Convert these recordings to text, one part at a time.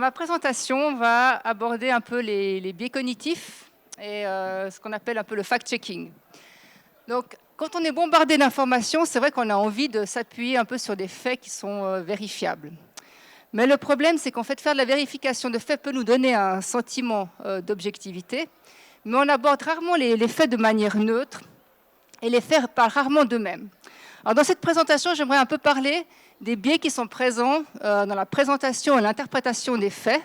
ma présentation va aborder un peu les biais cognitifs et ce qu'on appelle un peu le fact-checking. Donc, quand on est bombardé d'informations, c'est vrai qu'on a envie de s'appuyer un peu sur des faits qui sont vérifiables. Mais le problème, c'est qu'en fait, faire de la vérification de faits peut nous donner un sentiment d'objectivité, mais on aborde rarement les faits de manière neutre et les faits parlent rarement d'eux-mêmes. Alors, dans cette présentation, j'aimerais un peu parler des biais qui sont présents dans la présentation et l'interprétation des faits.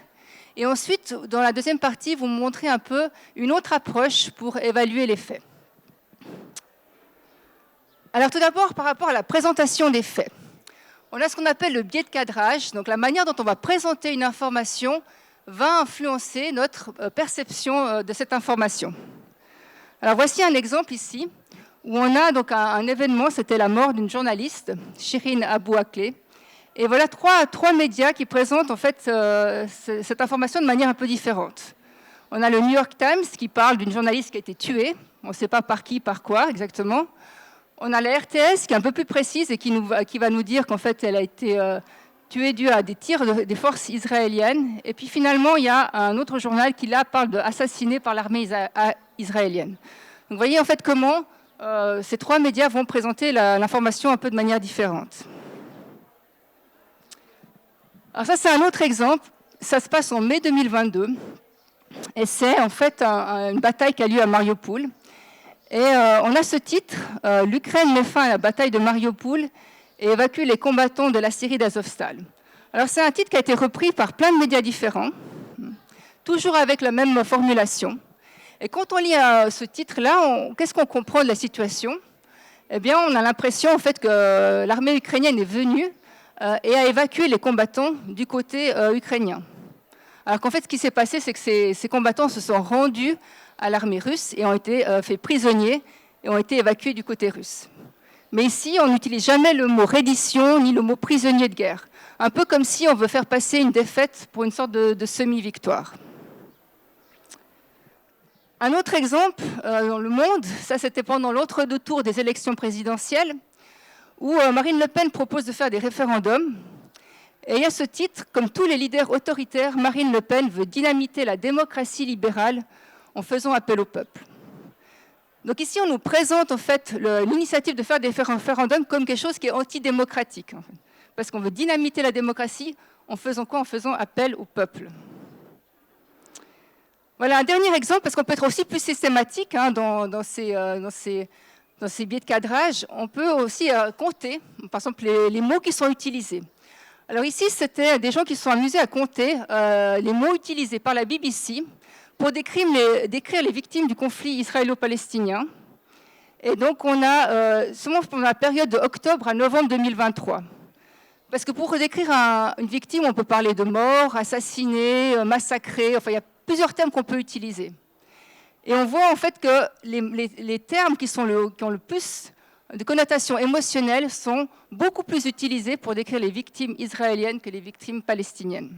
Et ensuite, dans la deuxième partie, vous montrer un peu une autre approche pour évaluer les faits. Alors tout d'abord, par rapport à la présentation des faits, on a ce qu'on appelle le biais de cadrage. Donc la manière dont on va présenter une information va influencer notre perception de cette information. Alors voici un exemple ici, où on a donc un événement, c'était la mort d'une journaliste, Shirin Abu Akleh. Et voilà trois médias qui présentent en fait cette information de manière un peu différente. On a le New York Times qui parle d'une journaliste qui a été tuée, on ne sait pas par qui, par quoi exactement. On a la RTS qui est un peu plus précise et qui va nous dire qu'en fait elle a été tuée dû à des tirs des forces israéliennes. Et puis finalement il y a un autre journal qui là parle d'assassinés par l'armée israélienne. Donc vous voyez en fait comment ces trois médias vont présenter l'information un peu de manière différente. Alors ça, c'est un autre exemple. Ça se passe en mai 2022. Et c'est en fait une bataille qui a lieu à Mariupol. Et on a ce titre, l'Ukraine met fin à la bataille de Mariupol et évacue les combattants de la Syrie d'Azovstal. Alors c'est un titre qui a été repris par plein de médias différents, toujours avec la même formulation. Et quand on lit ce titre-là, qu'est-ce qu'on comprend de la situation? Eh bien, on a l'impression en fait que l'armée ukrainienne est venue et a évacué les combattants du côté ukrainien. Alors qu'en fait, ce qui s'est passé, c'est que ces combattants se sont rendus à l'armée russe et ont été faits prisonniers et ont été évacués du côté russe. Mais ici, on n'utilise jamais le mot reddition ni le mot prisonnier de guerre. Un peu comme si on veut faire passer une défaite pour une sorte de semi-victoire. Un autre exemple dans le monde, ça c'était pendant l'entre-deux tours des élections présidentielles, où Marine Le Pen propose de faire des référendums. Et il y a ce titre, comme tous les leaders autoritaires, Marine Le Pen veut dynamiter la démocratie libérale en faisant appel au peuple. Donc ici, on nous présente en fait l'initiative de faire des référendums comme quelque chose qui est antidémocratique. En fait, parce qu'on veut dynamiter la démocratie en faisant quoi? En faisant appel au peuple. Voilà un dernier exemple, parce qu'on peut être aussi plus systématique dans ces biais de cadrage. On peut aussi compter, par exemple, les mots qui sont utilisés. Alors ici, c'était des gens qui se sont amusés à compter les mots utilisés par la BBC pour décrire les victimes du conflit israélo-palestinien. Et donc, on a seulement pendant la période de octobre à novembre 2023. Parce que pour décrire une victime, on peut parler de mort, assassiné, massacré, enfin, il y a plusieurs termes qu'on peut utiliser. Et on voit en fait que les termes qui ont le plus de connotations émotionnelles sont beaucoup plus utilisés pour décrire les victimes israéliennes que les victimes palestiniennes.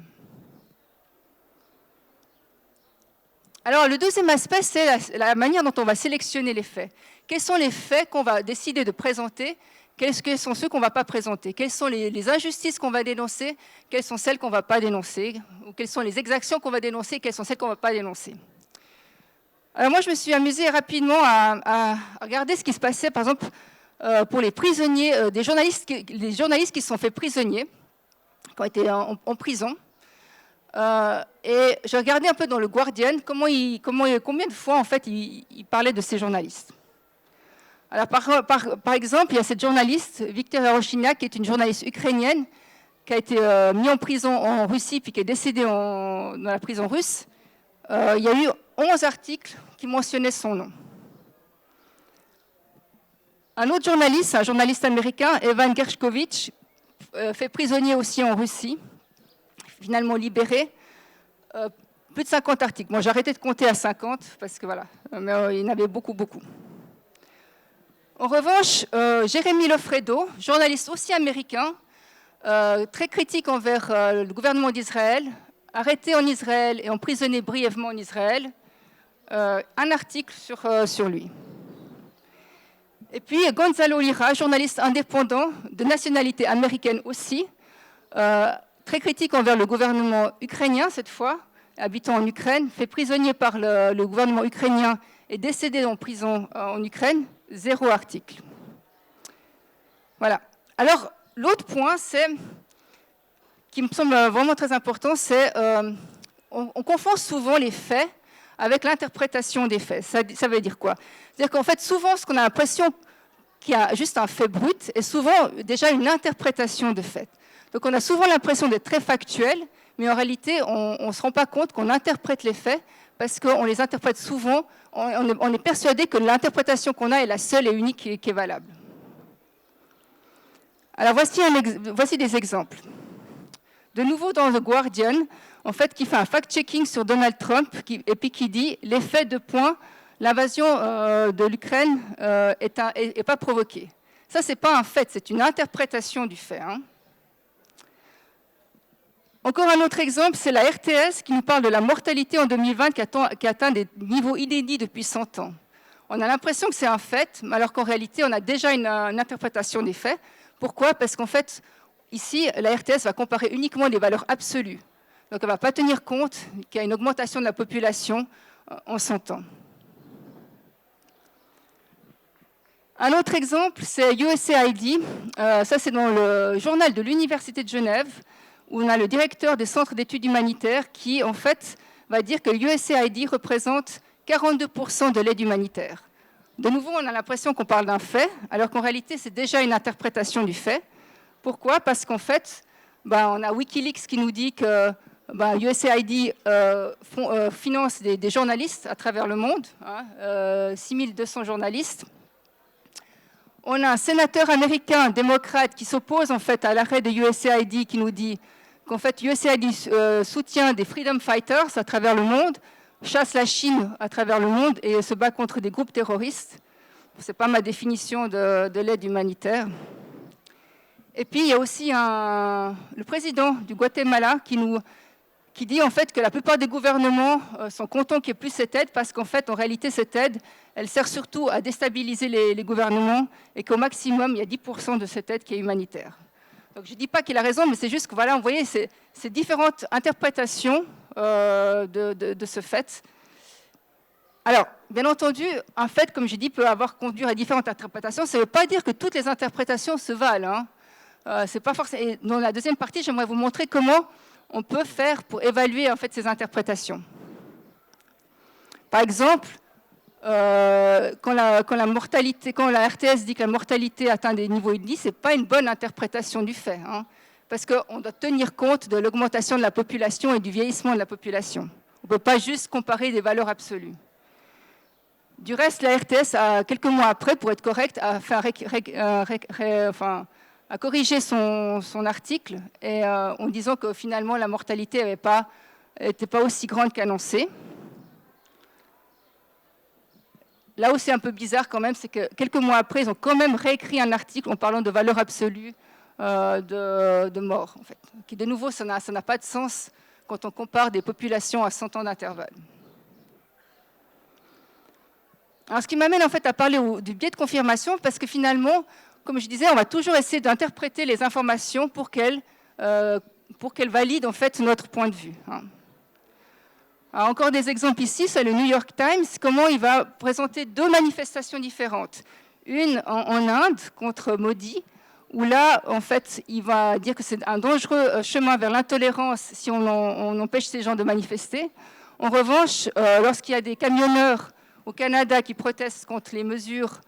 Alors, le deuxième aspect, c'est la manière dont on va sélectionner les faits. Quels sont les faits qu'on va décider de présenter? Quels sont ceux qu'on ne va pas présenter? Quelles sont les injustices qu'on va dénoncer? Quelles sont celles qu'on ne va pas dénoncer? Ou quelles sont les exactions qu'on va dénoncer? Quelles sont celles qu'on ne va pas dénoncer? Alors moi, je me suis amusée rapidement à regarder ce qui se passait, par exemple, pour les prisonniers, les journalistes qui se sont faits prisonniers, qui ont été en prison. Et j'ai regardé un peu dans le Guardian combien de fois en fait il parlait de ces journalistes. Alors par exemple, il y a cette journaliste Victoria Roshina, qui est une journaliste ukrainienne qui a été mise en prison en Russie puis qui est décédée dans la prison russe. Il y a eu 11 articles qui mentionnaient son nom. Un autre journaliste, un journaliste américain, Evan Gershkovich, fait prisonnier aussi en Russie, finalement libéré, plus de 50 articles. Moi, j'ai arrêté de compter à 50, parce que voilà, mais il y en avait beaucoup. En revanche, Jérémy Lofredo, journaliste aussi américain, très critique envers le gouvernement d'Israël, arrêté en Israël et emprisonné brièvement en Israël, un article sur lui. Et puis Gonzalo Lira, journaliste indépendant de nationalité américaine aussi, très critique envers le gouvernement ukrainien cette fois, habitant en Ukraine, fait prisonnier par le gouvernement ukrainien et décédé en prison en Ukraine, 0 article. Voilà. Alors, l'autre point, qui me semble vraiment très important, c'est on confond souvent les faits avec l'interprétation des faits. Ça veut dire quoi? C'est-à-dire qu'en fait, souvent, ce qu'on a l'impression qu'il y a juste un fait brut est souvent déjà une interprétation de fait. Donc, on a souvent l'impression d'être très factuel, mais en réalité, on ne se rend pas compte qu'on interprète les faits parce qu'on les interprète souvent, on est persuadé que l'interprétation qu'on a est la seule et unique qui est valable. Alors, voici des exemples. De nouveau dans The Guardian, en fait, qui fait un fact-checking sur Donald Trump et puis qui dit « l'effet de point, l'invasion de l'Ukraine n'est pas provoquée ». Ça, ce n'est pas un fait, c'est une interprétation du fait. Hein. Encore un autre exemple, c'est la RTS qui nous parle de la mortalité en 2020 qui atteint des niveaux inédits depuis 100 ans. On a l'impression que c'est un fait, alors qu'en réalité, on a déjà une interprétation des faits. Pourquoi? Parce qu'en fait, ici, la RTS va comparer uniquement les valeurs absolues. Donc, elle ne va pas tenir compte qu'il y a une augmentation de la population en 100 ans. Un autre exemple, c'est USAID. Ça, c'est dans le journal de l'Université de Genève, où on a le directeur des centres d'études humanitaires qui, en fait, va dire que l'USAID représente 42% de l'aide humanitaire. De nouveau, on a l'impression qu'on parle d'un fait, alors qu'en réalité, c'est déjà une interprétation du fait. Pourquoi? Parce qu'en fait, on a Wikileaks qui nous dit que USAID finance des journalistes à travers le monde, 6200 journalistes. On a un sénateur américain, démocrate, qui s'oppose en fait à l'arrêt de USAID, qui nous dit qu'en fait USAID soutient des freedom fighters à travers le monde, chasse la Chine à travers le monde et se bat contre des groupes terroristes. Ce n'est pas ma définition de l'aide humanitaire. Et puis il y a aussi le président du Guatemala qui dit en fait que la plupart des gouvernements sont contents qu'il n'y ait plus cette aide parce qu'en fait, en réalité, cette aide, elle sert surtout à déstabiliser les gouvernements et qu'au maximum, il y a 10% de cette aide qui est humanitaire. Donc je ne dis pas qu'il a raison, mais c'est juste que voilà, vous voyez, ces différentes interprétations de ce fait. Alors, bien entendu, un fait, comme je dis, peut conduire à différentes interprétations. Ça ne veut pas dire que toutes les interprétations se valent. Hein. C'est pas forcément... Et dans la deuxième partie, j'aimerais vous montrer comment on peut faire pour évaluer en fait ces interprétations. Par exemple, quand la RTS dit que la mortalité atteint des niveaux inédits, ce n'est pas une bonne interprétation du fait, hein, parce qu'on doit tenir compte de l'augmentation de la population et du vieillissement de la population. On ne peut pas juste comparer des valeurs absolues. Du reste, la RTS, quelques mois après, pour être correcte, a corrigé son article en disant que finalement la mortalité n'était pas aussi grande qu'annoncé. Là où c'est un peu bizarre quand même, c'est que quelques mois après, ils ont quand même réécrit un article en parlant de valeur absolue de mort. En fait. Qui, de nouveau, ça n'a pas de sens quand on compare des populations à 100 ans d'intervalle. Alors, ce qui m'amène en fait à parler du biais de confirmation, parce que finalement, comme je disais, on va toujours essayer d'interpréter les informations pour qu'elles valident en fait notre point de vue. Hein. Alors, encore des exemples ici, c'est le New York Times, comment il va présenter 2 manifestations différentes. Une en Inde contre Modi, où là, en fait, il va dire que c'est un dangereux chemin vers l'intolérance si on empêche ces gens de manifester. En revanche, lorsqu'il y a des camionneurs au Canada qui protestent contre les mesures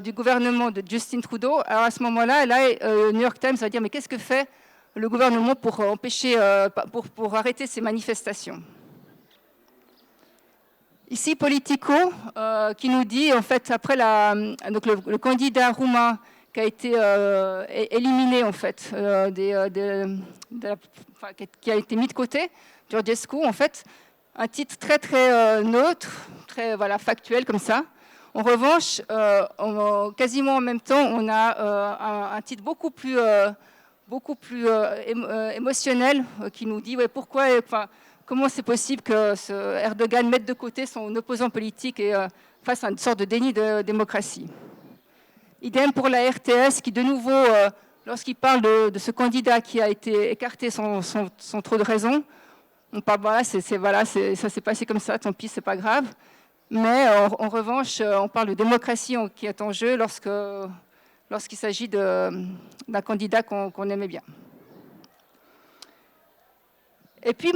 du gouvernement de Justin Trudeau, alors à ce moment-là, le New York Times va dire mais qu'est-ce que fait le gouvernement pour pour arrêter ces manifestations? Ici, Politico, qui nous dit, en fait, après donc le candidat roumain qui a été éliminé, en fait, qui a été mis de côté, Georgescu, en fait, un titre très, très neutre, très factuel comme ça. En revanche, quasiment en même temps, on a un titre beaucoup plus émotionnel qui nous dit pourquoi... Comment c'est possible que Erdogan mette de côté son opposant politique et fasse une sorte de déni de démocratie? Idem pour la RTS qui, de nouveau, lorsqu'il parle de ce candidat qui a été écarté sans trop de raison, on parle, voilà, ça s'est passé comme ça, tant pis, c'est pas grave. Mais en revanche, on parle de démocratie qui est en jeu lorsqu'il s'agit d'un candidat qu'on aimait bien. Et puis,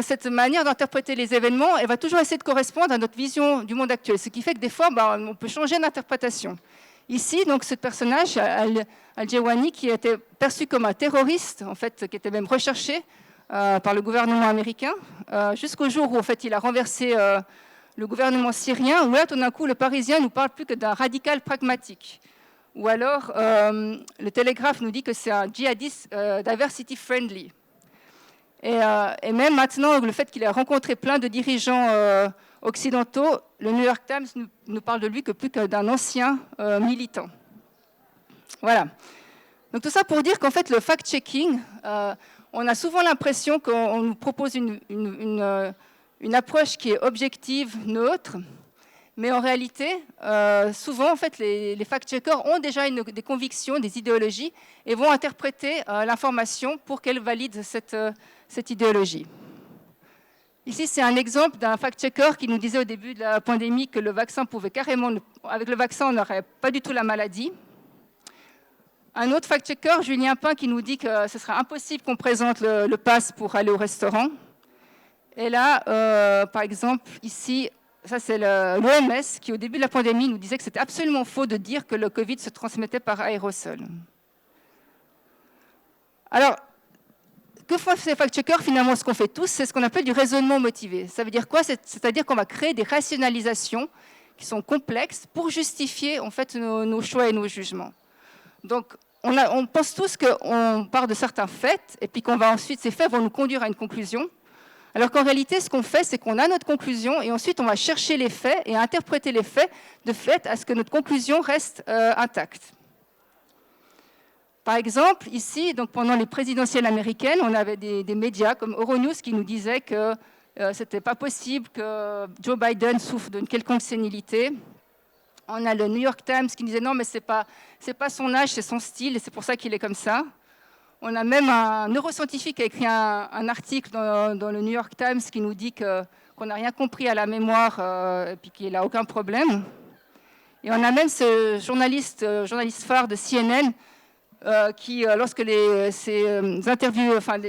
cette manière d'interpréter les événements, elle va toujours essayer de correspondre à notre vision du monde actuel, ce qui fait que des fois, on peut changer d'interprétation. Ici, donc, ce personnage, Al-Jawani, qui était perçu comme un terroriste, en fait, qui était même recherché par le gouvernement américain, jusqu'au jour où, en fait, il a renversé le gouvernement syrien, où là, tout d'un coup, le Parisien ne nous parle plus que d'un radical pragmatique. Ou alors, le Télégraphe nous dit que c'est un djihadiste diversity friendly. Et même maintenant, le fait qu'il ait rencontré plein de dirigeants occidentaux, le New York Times ne parle de lui que plus que d'un ancien militant. Voilà. Donc tout ça pour dire qu'en fait, le fact-checking, on a souvent l'impression qu'on nous propose une approche qui est objective, neutre, mais en réalité, souvent, en fait, les fact-checkers ont déjà des convictions, des idéologies, et vont interpréter l'information pour qu'elle valide cette idéologie. Ici, c'est un exemple d'un fact-checker qui nous disait au début de la pandémie que le vaccin pouvait carrément, avec le vaccin, on n'aurait pas du tout la maladie. Un autre fact-checker, Julien Pain, qui nous dit que ce serait impossible qu'on présente le pass pour aller au restaurant. Et là, par exemple, ici, ça c'est l'OMS qui, au début de la pandémie, nous disait que c'était absolument faux de dire que le Covid se transmettait par aérosol. Alors, que font ces fact-checkers? Finalement, ce qu'on fait tous, c'est ce qu'on appelle du raisonnement motivé. Ça veut dire quoi? C'est-à-dire qu'on va créer des rationalisations qui sont complexes pour justifier en fait nos choix et nos jugements. Donc, on pense tous qu'on part de certains faits et puis qu'on va ensuite, ces faits vont nous conduire à une conclusion. Alors qu'en réalité, ce qu'on fait, c'est qu'on a notre conclusion et ensuite on va chercher les faits et interpréter les faits de fait à ce que notre conclusion reste intacte. Par exemple, ici, donc pendant les présidentielles américaines, on avait des médias comme Euronews qui nous disaient que ce n'était pas possible que Joe Biden souffre d'une quelconque sénilité. On a le New York Times qui disait non, mais ce n'est pas son âge, c'est son style, et c'est pour ça qu'il est comme ça. On a même un neuroscientifique qui a écrit un article dans le New York Times qui nous dit qu'on n'a rien compris à la mémoire et puis qu'il n'a aucun problème. Et on a même ce journaliste phare de CNN qui, lorsque les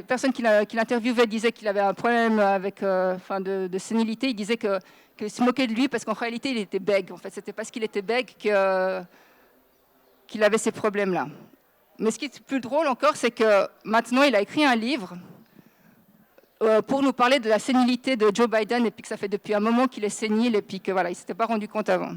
personnes qui l'interviewaient disaient qu'il avait un problème de sénilité, il disait qu'il se moquait de lui parce qu'en réalité, il était bègue. En fait, c'était parce qu'il était bègue qu'il avait ces problèmes-là. Mais ce qui est plus drôle encore, c'est que maintenant, il a écrit un livre pour nous parler de la sénilité de Joe Biden et puis que ça fait depuis un moment qu'il est sénile et puis que voilà, il ne s'était pas rendu compte avant.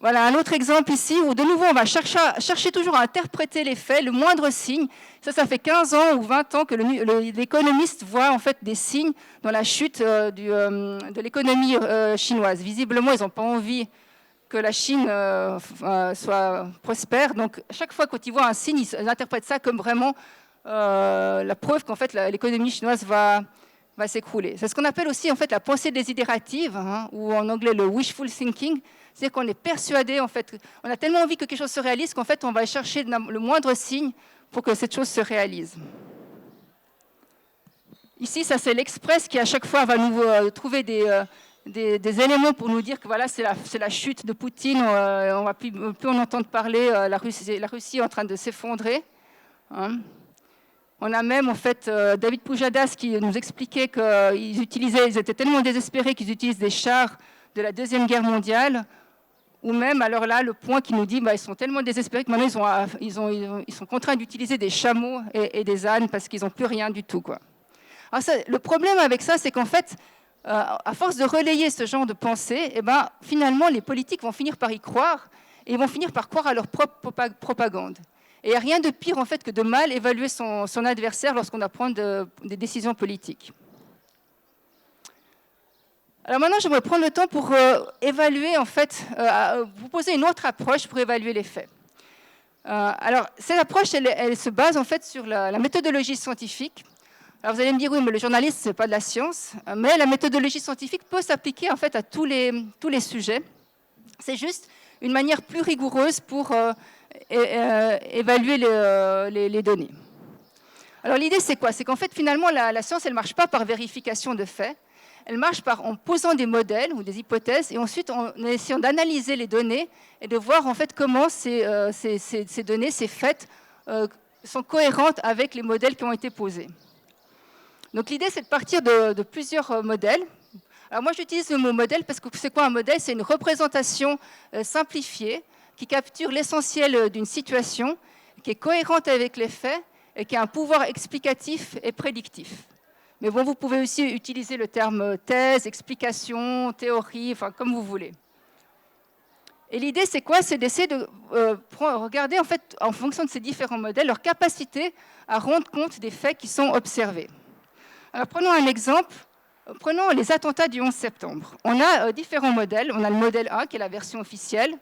Voilà un autre exemple ici où de nouveau on va chercher toujours à interpréter les faits, le moindre signe. Ça fait 15 ans ou 20 ans que l'économiste voit en fait des signes dans la chute de l'économie chinoise. Visiblement, ils n'ont pas envie que la Chine soit prospère. Donc, chaque fois qu'ils voient un signe, ils interprètent ça comme vraiment la preuve qu'en fait l'économie chinoise va s'écrouler. C'est ce qu'on appelle aussi en fait la pensée désidérative, ou en anglais le wishful thinking. C'est-à-dire qu'on est persuadé, en fait, on a tellement envie que quelque chose se réalise qu'en fait on va chercher le moindre signe pour que cette chose se réalise. Ici, ça c'est l'Express qui à chaque fois va nous trouver des éléments pour nous dire que voilà, c'est la chute de Poutine, on va plus en entendre parler, la Russie est en train de s'effondrer. On a même en fait David Pujadas qui nous expliquait qu'ils étaient tellement désespérés qu'ils utilisent des chars de la Deuxième Guerre mondiale, ou même alors là le point qui nous dit ils sont tellement désespérés que maintenant ils sont contraints d'utiliser des chameaux et des ânes parce qu'ils n'ont plus rien du tout, quoi. Alors le problème avec ça, c'est qu'en fait à force de relayer ce genre de pensée, finalement, les politiques vont finir par y croire et vont finir par croire à leur propre propagande. Et il n'y a rien de pire, en fait, que de mal évaluer son adversaire lorsqu'on doit prendre des décisions politiques. Alors maintenant, j'aimerais prendre le temps pour évaluer, en fait, vous poser une autre approche pour évaluer les faits. Alors, cette approche, elle se base, en fait, sur la méthodologie scientifique. Alors vous allez me dire, oui, mais le journalisme, ce n'est pas de la science, mais la méthodologie scientifique peut s'appliquer en fait à tous les sujets. C'est juste une manière plus rigoureuse pour évaluer les données. Alors l'idée, c'est quoi? C'est qu'en fait, finalement, la science, elle ne marche pas par vérification de faits. Elle marche en posant des modèles ou des hypothèses et ensuite en essayant d'analyser les données et de voir en fait comment ces données, ces faits, sont cohérentes avec les modèles qui ont été posés. Donc l'idée, c'est de partir de plusieurs modèles. Alors moi, j'utilise le mot modèle parce que c'est quoi un modèle? C'est une représentation simplifiée qui capture l'essentiel d'une situation, qui est cohérente avec les faits et qui a un pouvoir explicatif et prédictif. Mais bon, vous pouvez aussi utiliser le terme thèse, explication, théorie, enfin comme vous voulez. Et l'idée, c'est quoi? C'est d'essayer de regarder, en fait, en fonction de ces différents modèles, leur capacité à rendre compte des faits qui sont observés. Alors, prenons un exemple. Prenons les attentats du 11 septembre. On a différents modèles. On a le modèle 1, qui est la version officielle.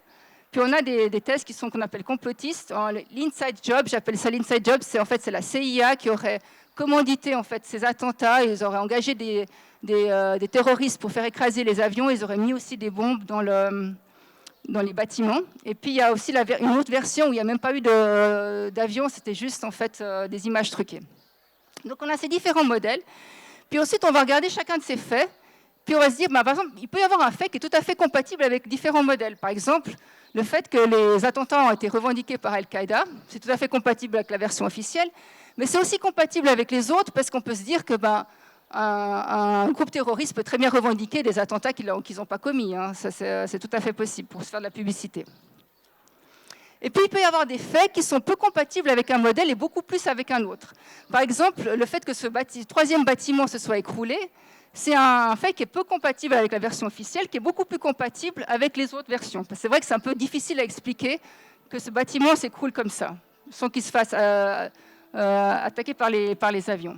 Puis on a des thèses qu'on appelle complotistes. L'inside job, j'appelle ça l'inside job, c'est la CIA qui aurait commandité en fait, ces attentats. Ils auraient engagé des terroristes pour faire écraser les avions. Ils auraient mis aussi des bombes dans les bâtiments. Et puis il y a aussi une autre version où il n'y a même pas eu d'avion, c'était juste en fait des images truquées. Donc on a ces différents modèles. Puis ensuite on va regarder chacun de ces faits. Puis on va se dire, par exemple, il peut y avoir un fait qui est tout à fait compatible avec différents modèles. Par exemple, le fait que les attentats ont été revendiqués par Al-Qaïda, c'est tout à fait compatible avec la version officielle, mais c'est aussi compatible avec les autres parce qu'on peut se dire que un groupe terroriste peut très bien revendiquer des attentats qu'ils n'ont pas commis. Hein. Ça, c'est tout à fait possible pour se faire de la publicité. Et puis, il peut y avoir des faits qui sont peu compatibles avec un modèle et beaucoup plus avec un autre. Par exemple, le fait que ce troisième bâtiment se soit écroulé, c'est un fait qui est peu compatible avec la version officielle, qui est beaucoup plus compatible avec les autres versions. C'est vrai que c'est un peu difficile à expliquer que ce bâtiment s'écroule comme ça, sans qu'il se fasse attaquer par les avions.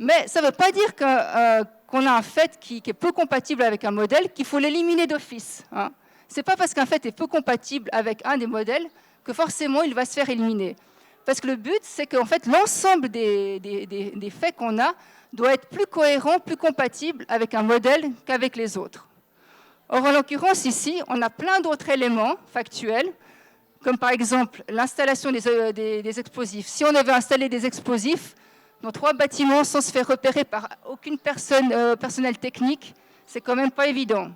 Mais ça ne veut pas dire qu'on a un fait qui est peu compatible avec un modèle qu'il faut l'éliminer d'office. Hein. Ce n'est pas parce qu'un fait est peu compatible avec un des modèles que forcément il va se faire éliminer. Parce que le but, c'est qu'en fait, l'ensemble des faits qu'on a doit être plus cohérent, plus compatible avec un modèle qu'avec les autres. Or, en l'occurrence, ici, on a plein d'autres éléments factuels, comme par exemple l'installation des explosifs. Si on avait installé des explosifs dans 3 bâtiments sans se faire repérer par aucune personnel technique, c'est quand même pas évident.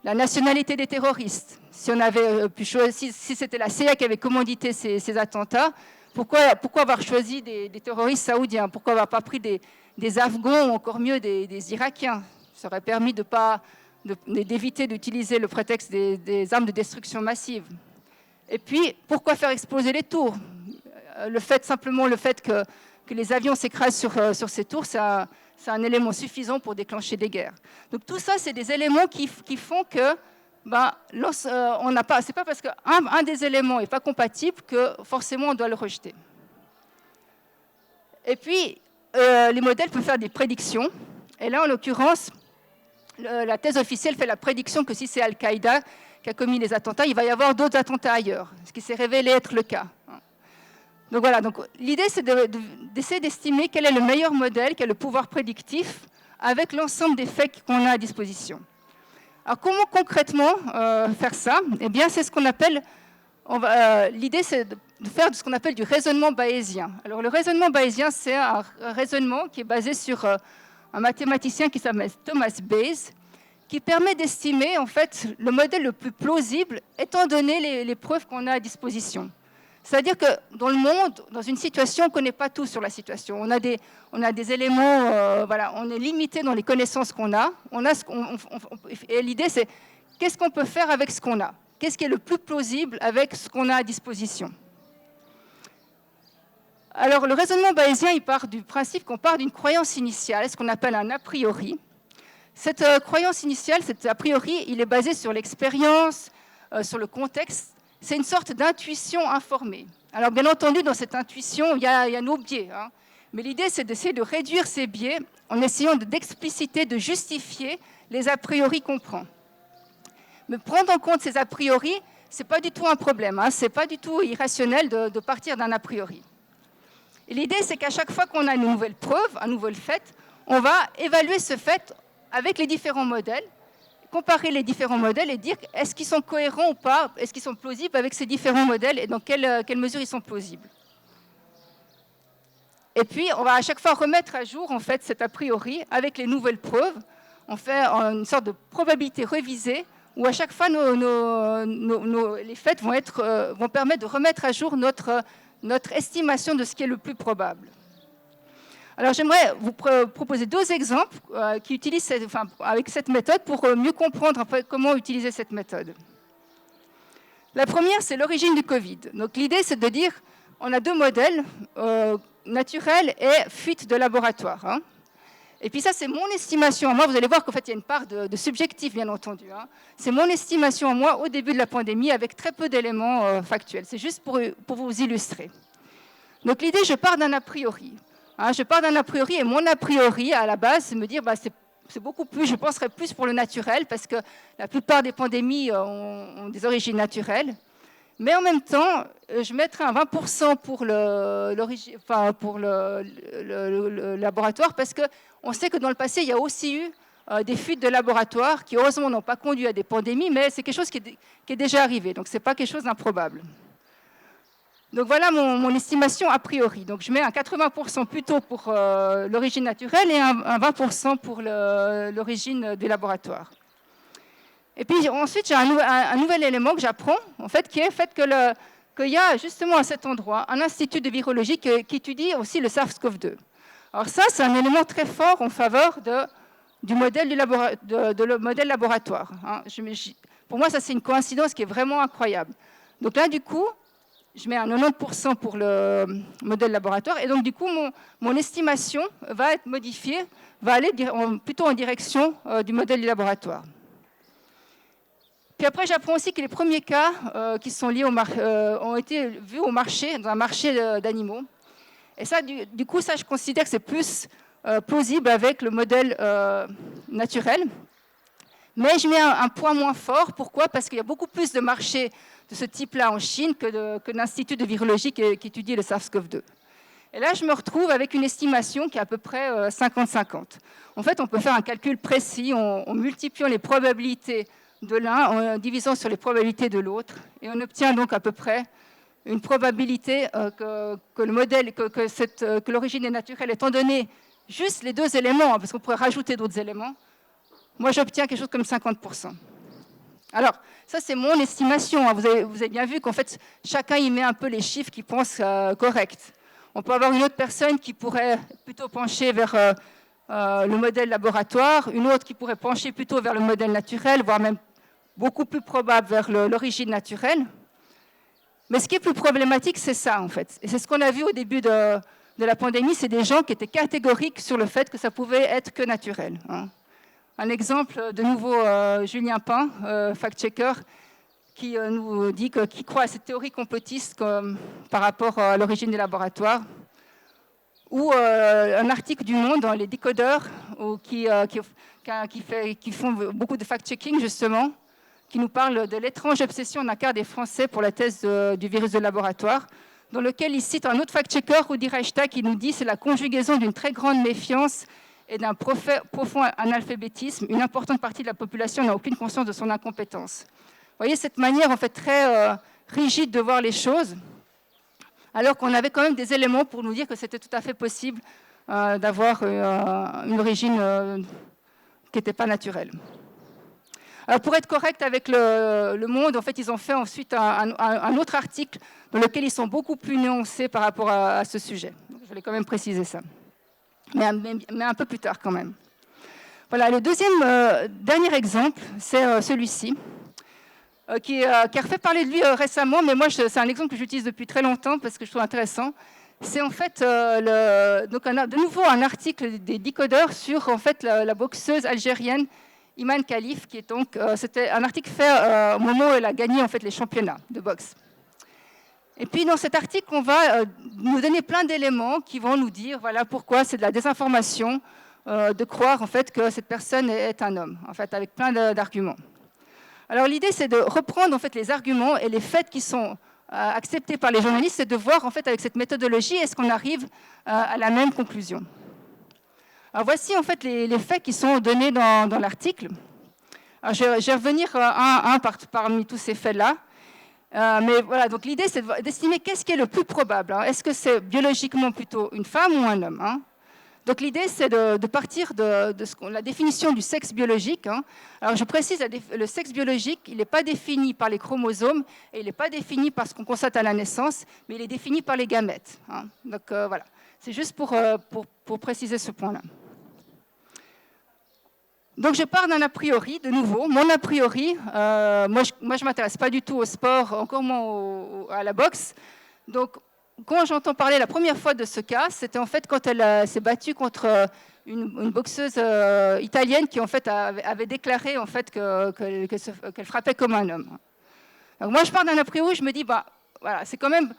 La nationalité des terroristes. Si on avait pu choisir, si c'était la CIA qui avait commandité ces attentats, pourquoi avoir choisi des terroristes saoudiens? Pourquoi avoir pas pris des Afghans ou encore mieux des Irakiens? Ça aurait permis d'éviter d'utiliser le prétexte des armes de destruction massive. Et puis, pourquoi faire exploser les tours? Simplement le fait que les avions s'écrasent sur ces tours, c'est un élément suffisant pour déclencher des guerres. Donc tout ça, c'est des éléments qui font que c'est pas parce qu'un des éléments n'est pas compatible que forcément on doit le rejeter. Et puis, les modèles peuvent faire des prédictions. Et là, en l'occurrence, la thèse officielle fait la prédiction que si c'est Al-Qaïda qui a commis les attentats, il va y avoir d'autres attentats ailleurs, ce qui s'est révélé être le cas. Donc voilà, l'idée c'est d'essayer d'estimer quel est le meilleur modèle, quel est le pouvoir prédictif avec l'ensemble des faits qu'on a à disposition. Alors comment concrètement faire ça? Eh bien c'est ce qu'on appelle, l'idée c'est de faire ce qu'on appelle du raisonnement bayésien. Alors le raisonnement bayésien c'est un raisonnement qui est basé sur un mathématicien qui s'appelle Thomas Bayes, qui permet d'estimer en fait le modèle le plus plausible étant donné les preuves qu'on a à disposition. C'est-à-dire que dans le monde, dans une situation, on ne connaît pas tout sur la situation. On a des éléments, on est limité dans les connaissances qu'on a. Et l'idée, c'est qu'est-ce qu'on peut faire avec ce qu'on a? Qu'est-ce qui est le plus plausible avec ce qu'on a à disposition? Alors, le raisonnement bayésien, il part du principe qu'on part d'une croyance initiale, ce qu'on appelle un a priori. Cette croyance initiale, cet a priori, il est basé sur l'expérience, sur le contexte. C'est une sorte d'intuition informée. Alors, bien entendu, dans cette intuition, il y a nos biais. Hein. Mais l'idée, c'est d'essayer de réduire ces biais en essayant d'expliciter, de justifier les a priori qu'on prend. Mais prendre en compte ces a priori, ce n'est pas du tout un problème. Hein. Ce n'est pas du tout irrationnel de partir d'un a priori. Et l'idée, c'est qu'à chaque fois qu'on a une nouvelle preuve, un nouvel fait, on va évaluer ce fait avec les différents modèles comparer les différents modèles et dire est-ce qu'ils sont cohérents ou pas, est-ce qu'ils sont plausibles avec ces différents modèles et dans quelle mesure ils sont plausibles. Et puis, on va à chaque fois remettre à jour en fait, cet a priori avec les nouvelles preuves. On fait une sorte de probabilité révisée où à chaque fois, les faits vont permettre de remettre à jour notre estimation de ce qui est le plus probable. Alors, j'aimerais vous proposer 2 exemples qui utilisent avec cette méthode pour mieux comprendre comment utiliser cette méthode. La première, c'est l'origine du Covid. Donc, l'idée, c'est de dire on a 2 modèles, naturels et fuite de laboratoire. Hein. Et puis ça, c'est mon estimation à moi. Vous allez voir qu'en fait, il y a une part de subjectif, bien entendu. Hein. C'est mon estimation à moi au début de la pandémie avec très peu d'éléments factuels. C'est juste pour vous illustrer. Donc, l'idée, je pars d'un a priori. Hein, je pars d'un a priori et mon a priori, à la base, c'est me dire c'est beaucoup plus, je penserais plus pour le naturel parce que la plupart des pandémies ont des origines naturelles. Mais en même temps, je mettrai un 20% pour le laboratoire parce qu'on sait que dans le passé, il y a aussi eu des fuites de laboratoire qui, heureusement, n'ont pas conduit à des pandémies, mais c'est quelque chose qui est déjà arrivé. Donc, ce n'est pas quelque chose d'improbable. Donc, voilà mon estimation a priori. Donc, je mets un 80% plutôt pour l'origine naturelle et un 20% pour l'origine du laboratoire. Et puis ensuite, j'ai un nouvel élément que j'apprends, en fait, qui est le fait qu'il y a justement à cet endroit un institut de virologie qui étudie aussi le SARS-CoV-2. Alors ça, c'est un élément très fort en faveur du modèle modèle laboratoire. Hein. Pour moi, ça, c'est une coïncidence qui est vraiment incroyable. Donc là, du coup, je mets un 90% pour le modèle laboratoire. Et donc, du coup, mon estimation va être modifiée, va aller plutôt en direction du modèle du laboratoire. Puis après, j'apprends aussi que les premiers cas qui sont liés ont été vus au marché, dans un marché d'animaux. Et ça, du coup, ça, je considère que c'est plus plausible avec le modèle naturel. Mais je mets un point moins fort. Pourquoi ? Parce qu'il y a beaucoup plus de marchés de ce type-là en Chine que l'Institut de virologie qui étudie le SARS-CoV-2. Et là, je me retrouve avec une estimation qui est à peu près 50-50. En fait, on peut faire un calcul précis en multipliant les probabilités de l'un en divisant sur les probabilités de l'autre. Et on obtient donc à peu près une probabilité que le modèle, que l'origine est naturelle, étant donné juste les 2 éléments, hein, parce qu'on pourrait rajouter d'autres éléments, moi j'obtiens quelque chose comme 50%. Alors, ça c'est mon estimation. Hein. Vous avez bien vu qu'en fait, chacun y met un peu les chiffres qu'il pense corrects. On peut avoir une autre personne qui pourrait plutôt pencher vers le modèle laboratoire, une autre qui pourrait pencher plutôt vers le modèle naturel, voire même beaucoup plus probable vers l'origine naturelle. Mais ce qui est plus problématique, c'est ça, en fait. Et c'est ce qu'on a vu au début de la pandémie, c'est des gens qui étaient catégoriques sur le fait que ça pouvait être que naturel. Hein. Un exemple, de nouveau, Julien Pain, fact-checker, qui nous dit qu'il croit à cette théorie complotiste par rapport à l'origine des laboratoires. Ou un article du Monde dans les décodeurs qui font beaucoup de fact-checking, justement, qui nous parle de l'étrange obsession d'un quart des Français pour la thèse du virus de laboratoire, dans lequel il cite un autre fact-checker, Rudi Reichstag, qui nous dit que c'est la conjugaison d'une très grande méfiance et d'un profond analphabétisme. Une importante partie de la population n'a aucune conscience de son incompétence. Vous voyez cette manière en fait très rigide de voir les choses, alors qu'on avait quand même des éléments pour nous dire que c'était tout à fait possible d'avoir une origine qui n'était pas naturelle. Alors, pour être correct avec le Monde, en fait, ils ont fait ensuite un autre article dans lequel ils sont beaucoup plus nuancés par rapport à ce sujet. Donc, je voulais quand même préciser ça, mais un peu plus tard quand même. Voilà, le dernier exemple, c'est celui-ci, qui a refait parler de lui récemment, mais moi, c'est un exemple que j'utilise depuis très longtemps parce que je trouve intéressant. C'est en fait de nouveau un article des décodeurs sur en fait, la boxeuse algérienne Iman Khalif, qui est donc, c'était un article fait au moment où elle a gagné en fait, les championnats de boxe. Et puis dans cet article, on va nous donner plein d'éléments qui vont nous dire voilà, pourquoi c'est de la désinformation de croire en fait, que cette personne est un homme, en fait, avec plein d'arguments. Alors l'idée, c'est de reprendre en fait, les arguments et les faits qui sont acceptés par les journalistes, c'est de voir en fait, avec cette méthodologie, est-ce qu'on arrive à la même conclusion. Alors voici en fait les faits qui sont donnés dans l'article. Alors, je vais revenir parmi tous ces faits-là. Mais voilà, donc l'idée, c'est d'estimer qu'est-ce qui est le plus probable. Hein. Est-ce que c'est biologiquement plutôt une femme ou un homme, hein? Donc l'idée, c'est de partir de la définition du sexe biologique. Hein. Alors je précise, le sexe biologique, il n'est pas défini par les chromosomes et il n'est pas défini par ce qu'on constate à la naissance, mais il est défini par les gamètes. Hein. Donc voilà, c'est juste pour préciser ce point-là. Donc je pars d'un a priori, de nouveau. Mon a priori, moi je ne m'intéresse pas du tout au sport, encore moins à la boxe. Donc quand j'entends parler la première fois de ce cas, c'était en fait quand elle s'est battue contre une boxeuse italienne qui en fait avait déclaré en fait qu'elle frappait comme un homme. Donc moi je pars d'un a priori, je me dis bah voilà, c'est quand même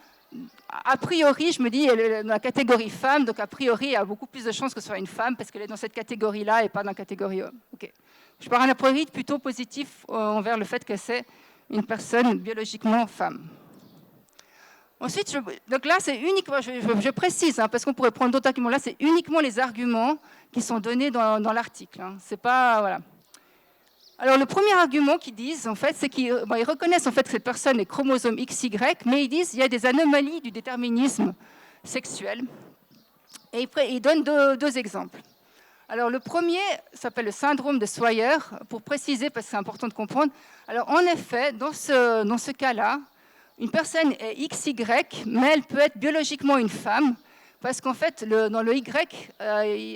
a priori, je me dis, elle est dans la catégorie femme, donc a priori, il y a beaucoup plus de chances que ce soit une femme parce qu'elle est dans cette catégorie-là et pas dans la catégorie homme. Okay. Je pars d'un a priori plutôt positif envers le fait que c'est une personne biologiquement femme. Ensuite, donc là, c'est uniquement, je précise, hein, parce qu'on pourrait prendre d'autres arguments, là, c'est uniquement les arguments qui sont donnés dans l'article. Hein. C'est pas, voilà. Alors, le premier argument qu'ils disent, en fait, c'est qu'ils reconnaissent en fait, que cette personne est chromosome XY, mais ils disent qu'il y a des anomalies du déterminisme sexuel. Et ils donnent deux exemples. Alors, le premier s'appelle le syndrome de Swyer, pour préciser, parce que c'est important de comprendre. Alors, en effet, dans ce cas-là, une personne est XY, mais elle peut être biologiquement une femme, parce qu'en fait, dans le Y,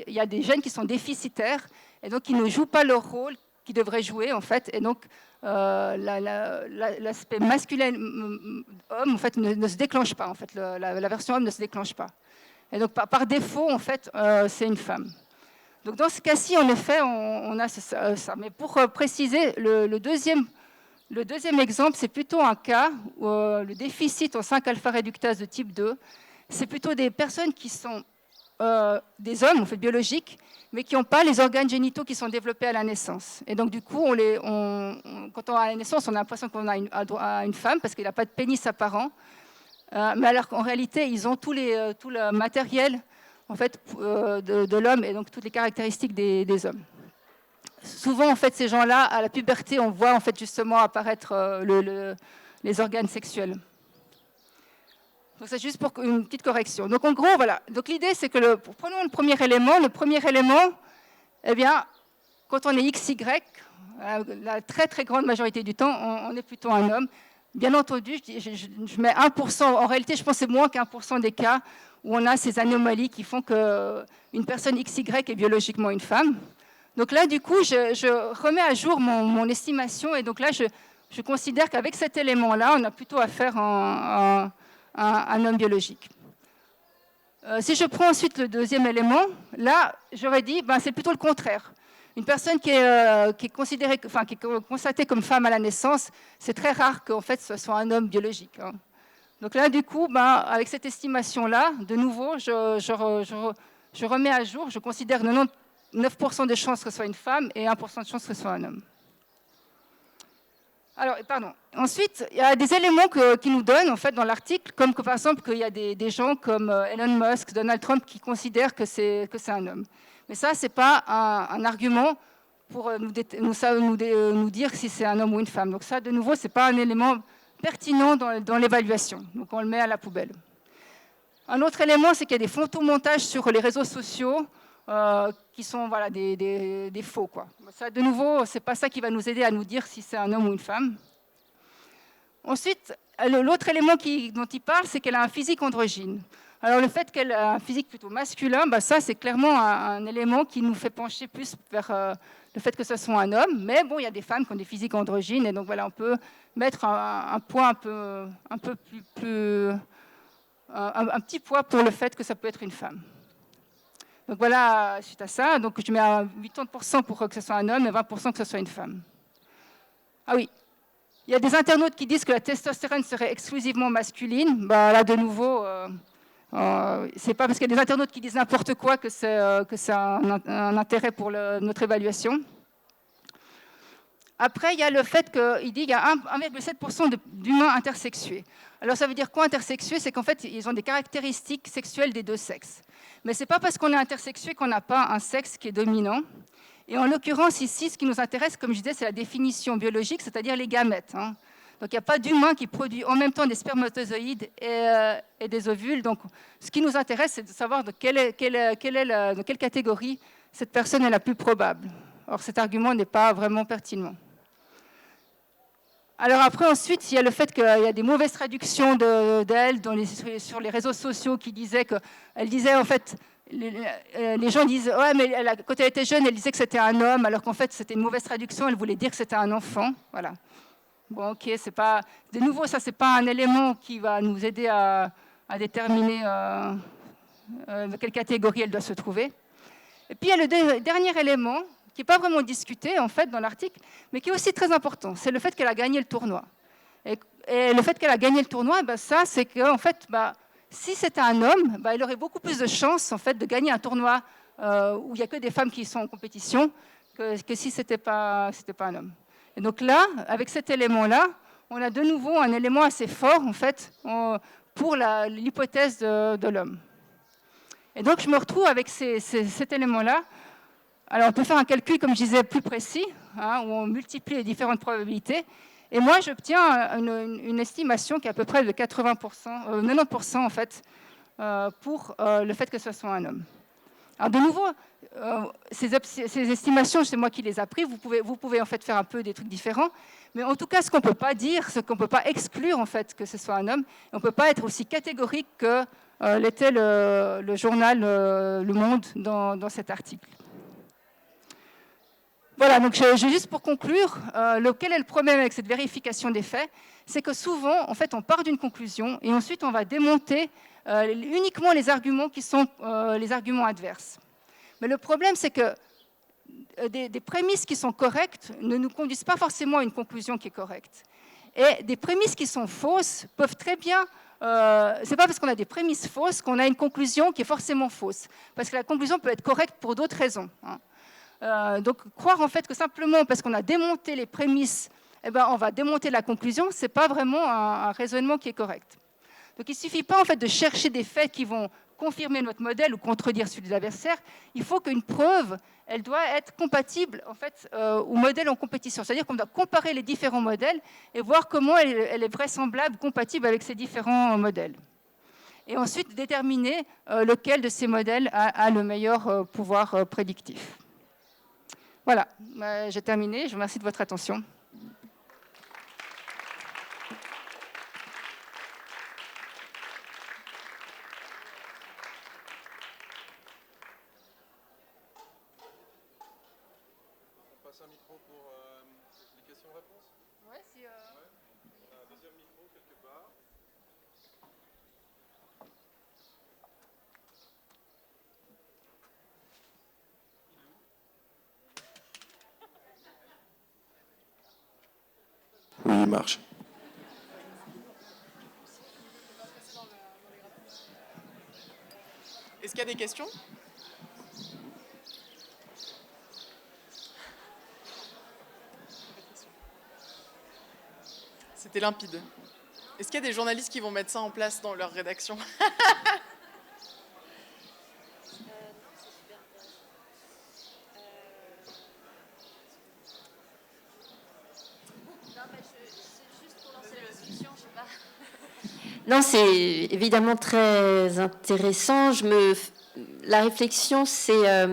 il y a des gènes qui sont déficitaires, et donc qui ne jouent pas leur rôle qui devrait jouer, en fait, et donc l'aspect masculin homme, en fait, ne se déclenche pas, en fait, la version homme ne se déclenche pas. Et donc, par défaut, en fait, c'est une femme. Donc, dans ce cas-ci, en effet, on a ça. Mais pour préciser, le deuxième exemple, c'est plutôt un cas où le déficit en 5-alpha réductase de type 2, c'est plutôt des personnes qui sont des hommes, en fait, biologiques, mais qui n'ont pas les organes génitaux qui sont développés à la naissance. Et donc, du coup, quand on a la naissance, on a l'impression qu'on a une femme parce qu'il n'a pas de pénis apparent. Mais alors qu'en réalité, ils ont tout le matériel en fait, de l'homme et donc toutes les caractéristiques des hommes. Souvent, en fait, ces gens-là, à la puberté, on voit en fait, justement apparaître les organes sexuels. Donc c'est juste pour une petite correction. Donc en gros, voilà. Donc l'idée, c'est que prenons le premier élément. Le premier élément, eh bien, quand on est XY, la très très grande majorité du temps, on est plutôt un homme. Bien entendu, je mets 1%. En réalité, je pense que c'est moins qu'1% des cas où on a ces anomalies qui font qu'une personne XY est biologiquement une femme. Donc là, du coup, je remets à jour mon estimation. Et donc là, je considère qu'avec cet élément-là, on a plutôt affaire à un homme biologique. Si je prends ensuite le deuxième élément, là, j'aurais dit, c'est plutôt le contraire. Une personne qui est considérée, enfin, qui est constatée comme femme à la naissance, c'est très rare qu'en fait, ce soit un homme biologique. Hein. Donc là, du coup, avec cette estimation-là, de nouveau, je remets à jour, je considère 99% de chances que ce soit une femme et 1% de chances que ce soit un homme. Alors, pardon. Ensuite, il y a des éléments qui nous donnent, en fait, dans l'article, comme que, par exemple, qu'il y a des gens comme Elon Musk, Donald Trump, qui considèrent que c'est un homme. Mais ça, ce n'est pas un argument pour nous dire si c'est un homme ou une femme. Donc ça, de nouveau, ce n'est pas un élément pertinent dans l'évaluation. Donc on le met à la poubelle. Un autre élément, c'est qu'il y a des photomontages sur les réseaux sociaux qui sont voilà, des faux. Quoi. Ça, de nouveau, ce n'est pas ça qui va nous aider à nous dire si c'est un homme ou une femme. Ensuite, l'autre élément dont il parle, c'est qu'elle a un physique androgyne. Alors le fait qu'elle a un physique plutôt masculin, ça c'est clairement un élément qui nous fait pencher plus vers le fait que ce soit un homme. Mais bon, il y a des femmes qui ont des physiques androgynes, et donc voilà, on peut mettre un poids un petit poids pour le fait que ça peut être une femme. Donc voilà, suite à ça, donc je mets à 80% pour que ce soit un homme et 20% que ce soit une femme. Ah oui, il y a des internautes qui disent que la testostérone serait exclusivement masculine. Là, de nouveau, c'est pas parce qu'il y a des internautes qui disent n'importe quoi que c'est un intérêt pour notre évaluation. Après, il y a le fait qu'il dit qu'il y a 1,7% d'humains intersexués. Alors ça veut dire quoi intersexués? C'est qu'en fait, ils ont des caractéristiques sexuelles des deux sexes. Mais ce n'est pas parce qu'on est intersexué qu'on n'a pas un sexe qui est dominant. Et en l'occurrence, ici, ce qui nous intéresse, comme je disais, c'est la définition biologique, c'est-à-dire les gamètes. Hein. Donc, il n'y a pas d'humain qui produit en même temps des spermatozoïdes et des ovules. Donc, ce qui nous intéresse, c'est de savoir de quelle catégorie cette personne est la plus probable. Or, cet argument n'est pas vraiment pertinent. Alors après, ensuite, il y a le fait qu'il y a des mauvaises traductions d'elle sur les réseaux sociaux qui disaient qu'elle disait, en fait, les gens disent, ouais, mais quand elle était jeune, elle disait que c'était un homme, alors qu'en fait, c'était une mauvaise traduction, elle voulait dire que c'était un enfant. Voilà. Bon, ok, c'est pas... De nouveau, ça, c'est pas un élément qui va nous aider à déterminer dans quelle catégorie elle doit se trouver. Et puis, il y a le dernier élément, qui n'est pas vraiment discuté, en fait, dans l'article, mais qui est aussi très important. C'est le fait qu'elle a gagné le tournoi. Et le fait qu'elle a gagné le tournoi, ben, ça, c'est qu'en fait, si c'était un homme, il aurait beaucoup plus de chances, en fait, de gagner un tournoi où il n'y a que des femmes qui sont en compétition que si ce n'était pas un homme. Et donc là, avec cet élément-là, on a de nouveau un élément assez fort, en fait, pour l'hypothèse de l'homme. Et donc, je me retrouve avec cet élément-là. Alors, on peut faire un calcul, comme je disais, plus précis, hein, où on multiplie les différentes probabilités. Et moi, j'obtiens une estimation qui est à peu près de 90% en fait, pour le fait que ce soit un homme. Alors, de nouveau, ces estimations, c'est moi qui les ai prises. Vous pouvez en fait faire un peu des trucs différents. Mais en tout cas, ce qu'on ne peut pas dire, ce qu'on ne peut pas exclure en fait que ce soit un homme, on ne peut pas être aussi catégorique que l'était le journal Le Monde dans cet article. Voilà, donc juste pour conclure, quel est le problème avec cette vérification des faits? C'est que souvent, en fait, on part d'une conclusion et ensuite on va démonter uniquement les arguments qui sont les arguments adverses. Mais le problème, c'est que des prémices qui sont correctes ne nous conduisent pas forcément à une conclusion qui est correcte. Et des prémices qui sont fausses peuvent très bien... c'est pas parce qu'on a des prémices fausses qu'on a une conclusion qui est forcément fausse. Parce que la conclusion peut être correcte pour d'autres raisons. Hein. Donc, croire en fait que simplement parce qu'on a démonté les prémices, on va démonter la conclusion, ce n'est pas vraiment un raisonnement qui est correct. Donc, il ne suffit pas en fait de chercher des faits qui vont confirmer notre modèle ou contredire celui de l'adversaire. Il faut qu'une preuve, elle doit être compatible en fait, au modèle en compétition. C'est-à-dire qu'on doit comparer les différents modèles et voir comment elle est vraisemblable, compatible avec ces différents modèles. Et ensuite, déterminer lequel de ces modèles a le meilleur pouvoir prédictif. Voilà, j'ai terminé. Je vous remercie de votre attention. On passe un micro pour les questions-réponses ? Ouais, si, ouais. On a un deuxième micro quelque part. Oui, il marche. Est-ce qu'il y a des questions ? C'était limpide. Est-ce qu'il y a des journalistes qui vont mettre ça en place dans leur rédaction ? Non, c'est évidemment très intéressant. La réflexion, c'est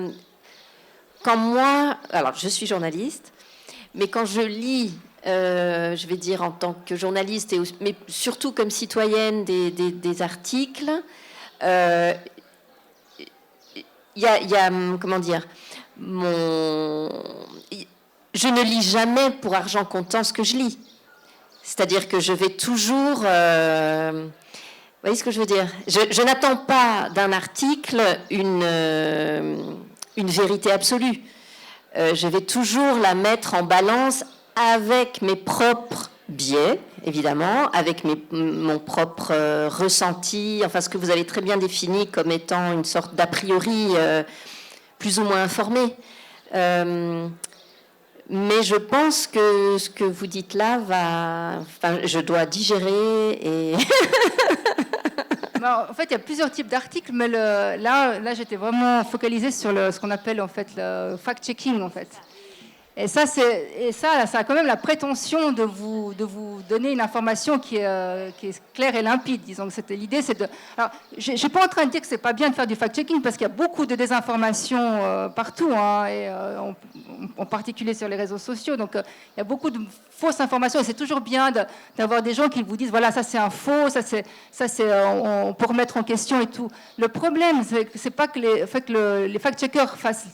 quand moi... Alors, je suis journaliste, mais quand je lis, je vais dire en tant que journaliste, mais surtout comme citoyenne des articles, il y a, comment dire, je ne lis jamais pour argent comptant ce que je lis. C'est-à-dire que je vais toujours... vous voyez ce que je veux dire ? Je n'attends pas d'un article une vérité absolue. Je vais toujours la mettre en balance avec mes propres biais, évidemment, avec mon propre ressenti, enfin ce que vous avez très bien défini comme étant une sorte d'a priori plus ou moins informé. Mais je pense que ce que vous dites là je dois digérer et En fait, il y a plusieurs types d'articles, mais là, j'étais vraiment focalisée sur ce qu'on appelle en fait le fact-checking, en fait. Et ça, ça a quand même la prétention de vous donner une information qui est claire et limpide. Disons que l'idée, c'est de. Alors, je suis pas en train de dire que c'est pas bien de faire du fact-checking parce qu'il y a beaucoup de désinformation partout, hein, et en particulier sur les réseaux sociaux. Donc, il y a beaucoup de fausses informations. Et c'est toujours bien d'avoir des gens qui vous disent voilà, ça c'est un faux, on peut remettre en question et tout. Le problème, c'est pas que les fact-checkers fassent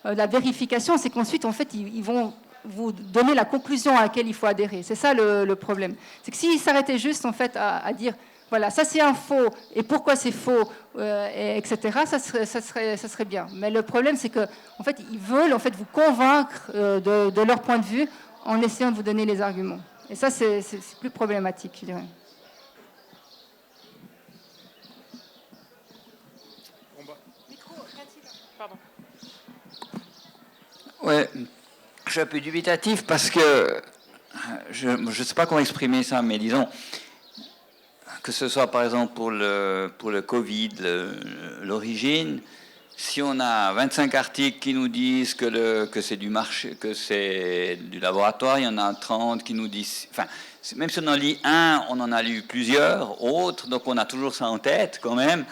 la vérification, c'est qu'ensuite, en fait, ils vont vous donner la conclusion à laquelle il faut adhérer. C'est ça le problème. C'est que s'ils s'arrêtaient juste, en fait, à dire, voilà, ça c'est un faux, et pourquoi c'est faux, etc., ça serait bien. Mais le problème, c'est qu'en fait, ils veulent en fait, vous convaincre de leur point de vue en essayant de vous donner les arguments. Et ça, c'est plus problématique, je dirais. Pardon. Ouais, je suis un peu dubitatif parce que je ne sais pas comment exprimer ça, mais disons que ce soit par exemple pour le Covid, l'origine, si on a 25 articles qui nous disent que c'est du marché, que c'est du laboratoire, il y en a 30 qui nous disent, enfin, même si on en lit un, on en a lu plusieurs autres, donc on a toujours ça en tête quand même.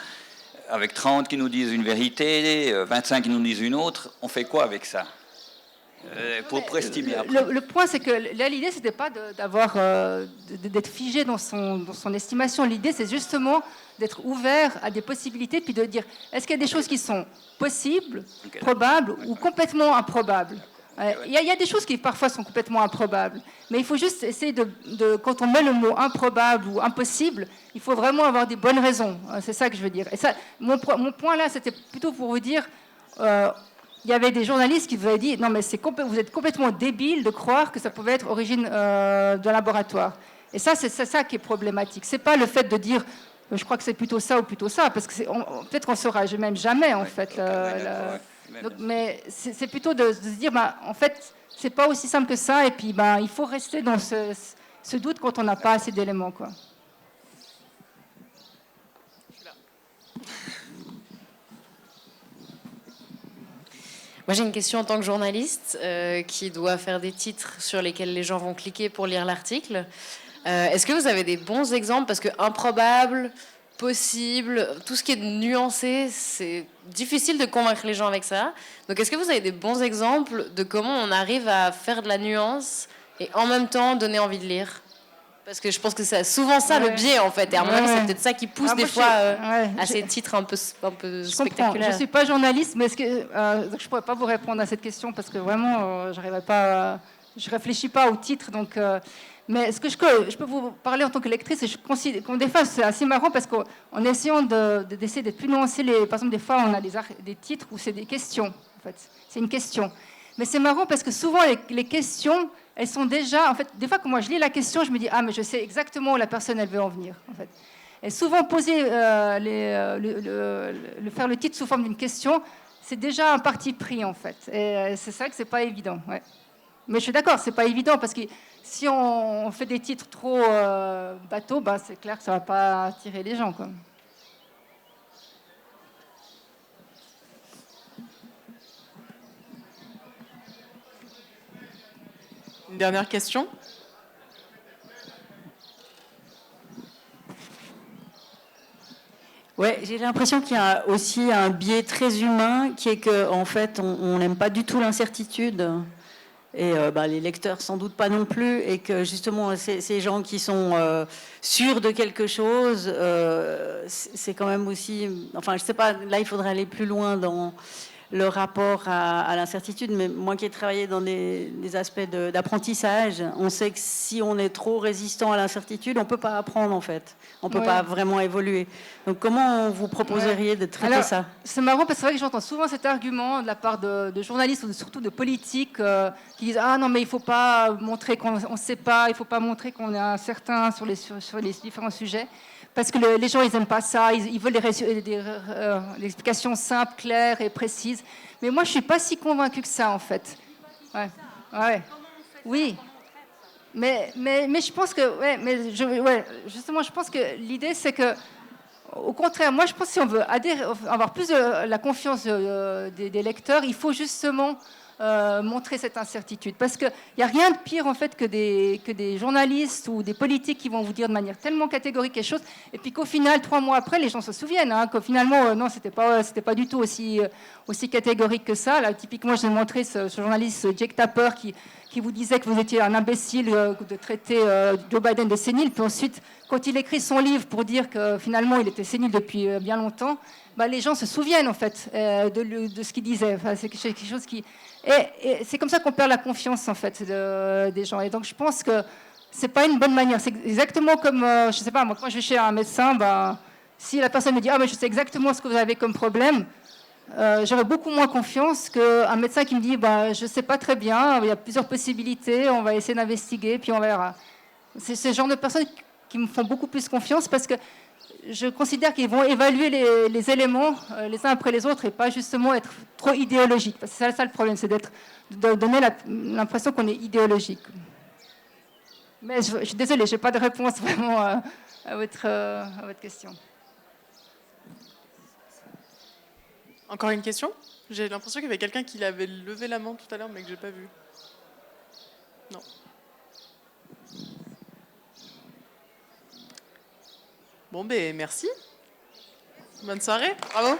Avec 30 qui nous disent une vérité, 25 qui nous disent une autre, on fait quoi avec ça pour estimer après? Le point, c'est que là, l'idée, c'était pas d'être figé dans son estimation. L'idée, c'est justement d'être ouvert à des possibilités, puis de dire, est-ce qu'il y a des choses qui sont possibles, probables ou complètement improbables? Il y a des choses qui parfois sont complètement improbables, mais il faut juste essayer quand on met le mot improbable ou impossible, il faut vraiment avoir des bonnes raisons. C'est ça que je veux dire. Et ça, mon point là, c'était plutôt pour vous dire, il y avait des journalistes qui vous avaient dit, non mais vous êtes complètement débile de croire que ça pouvait être origine d'un laboratoire. Et ça, c'est ça qui est problématique. C'est pas le fait de dire, je crois que c'est plutôt ça ou plutôt ça, parce que peut-être qu'on ne saura même jamais en fait. Donc, mais c'est plutôt de se dire, en fait, c'est pas aussi simple que ça, et puis il faut rester dans ce doute quand on n'a pas assez d'éléments, quoi. Moi, j'ai une question en tant que journaliste qui doit faire des titres sur lesquels les gens vont cliquer pour lire l'article. Est-ce que vous avez des bons exemples? Parce que improbable, possible, tout ce qui est nuancé, c'est difficile de convaincre les gens avec ça. Donc, est-ce que vous avez des bons exemples de comment on arrive à faire de la nuance et en même temps donner envie de lire? Parce que je pense que c'est souvent ça le biais, en fait. Et à mon avis, c'est peut-être ça qui pousse des fois à ces titres un peu spectaculaires. Je ne suis pas journaliste, mais je ne pourrais pas vous répondre à cette question parce que vraiment, je ne réfléchis pas au titre. Donc, mais ce que je peux vous parler en tant que lectrice, je considère que des fois, c'est assez marrant parce qu'en essayant d'essayer d'être plus nuancé, par exemple, des fois, on a des titres où c'est des questions. En fait, c'est une question. Mais c'est marrant parce que souvent, les questions, elles sont déjà... En fait, des fois, quand moi je lis la question, je me dis « Ah, mais je sais exactement où la personne, elle veut en venir. » En fait. Et souvent, poser, faire le titre sous forme d'une question, c'est déjà un parti pris, en fait. Et c'est ça que c'est pas évident. Ouais. Mais je suis d'accord, c'est pas évident parce que si on fait des titres trop bateaux, c'est clair que ça va pas attirer les gens, quoi. Une dernière question? Ouais, j'ai l'impression qu'il y a aussi un biais très humain qui est qu'en fait, on n'aime pas du tout l'incertitude. Et les lecteurs sans doute pas non plus. Et que justement, ces gens qui sont sûrs de quelque chose, c'est quand même aussi... Enfin, je sais pas, là, il faudrait aller plus loin dans le rapport à l'incertitude, mais moi qui ai travaillé dans des aspects d'apprentissage, on sait que si on est trop résistant à l'incertitude, on ne peut pas apprendre en fait, on ne peut pas vraiment évoluer. Donc comment vous proposeriez de traiter ça? C'est marrant parce que c'est vrai que j'entends souvent cet argument de la part de journalistes ou surtout de politiques qui disent « Ah non mais il ne faut pas montrer qu'on ne sait pas, il ne faut pas montrer qu'on est incertain sur les différents sujets ». Parce que les gens, ils n'aiment pas ça, ils veulent des explications simples, claires et précises. Mais moi, je ne suis pas si convaincue que ça, en fait. Ouais. Oui. Mais je pense que... justement, je pense que l'idée, c'est que Au contraire, moi je pense que si on veut avoir plus de la confiance des lecteurs, il faut justement montrer cette incertitude. Parce qu'il n'y a rien de pire en fait que des journalistes ou des politiques qui vont vous dire de manière tellement catégorique quelque chose, et puis qu'au final, 3 mois après, les gens se souviennent que finalement, non, c'était pas du tout aussi catégorique que ça. Là, typiquement, j'ai montré ce journaliste Jake Tapper qui vous disait que vous étiez un imbécile de traiter Joe Biden de sénile, puis ensuite, quand il écrit son livre pour dire que finalement, il était sénile depuis bien longtemps, les gens se souviennent en fait de ce qu'il disait. Enfin, c'est quelque chose qui... Et c'est comme ça qu'on perd la confiance en fait des gens. Et donc je pense que c'est pas une bonne manière. C'est exactement comme, je sais pas, moi quand je vais chez un médecin, si la personne me dit mais je sais exactement ce que vous avez comme problème, j'aurais beaucoup moins confiance qu'un médecin qui me dit je sais pas très bien, il y a plusieurs possibilités, on va essayer d'investiguer, puis on verra. C'est ce genre de personnes qui me font beaucoup plus confiance parce que je considère qu'ils vont évaluer les éléments les uns après les autres et pas justement être trop idéologique. Parce que c'est ça le problème, c'est de donner l'impression qu'on est idéologique. Mais je suis désolée, je n'ai pas de réponse vraiment à votre question. Encore une question? J'ai l'impression qu'il y avait quelqu'un qui avait levé la main tout à l'heure, mais que je n'ai pas vu. Non. Bon, merci. Bonne soirée. Bravo.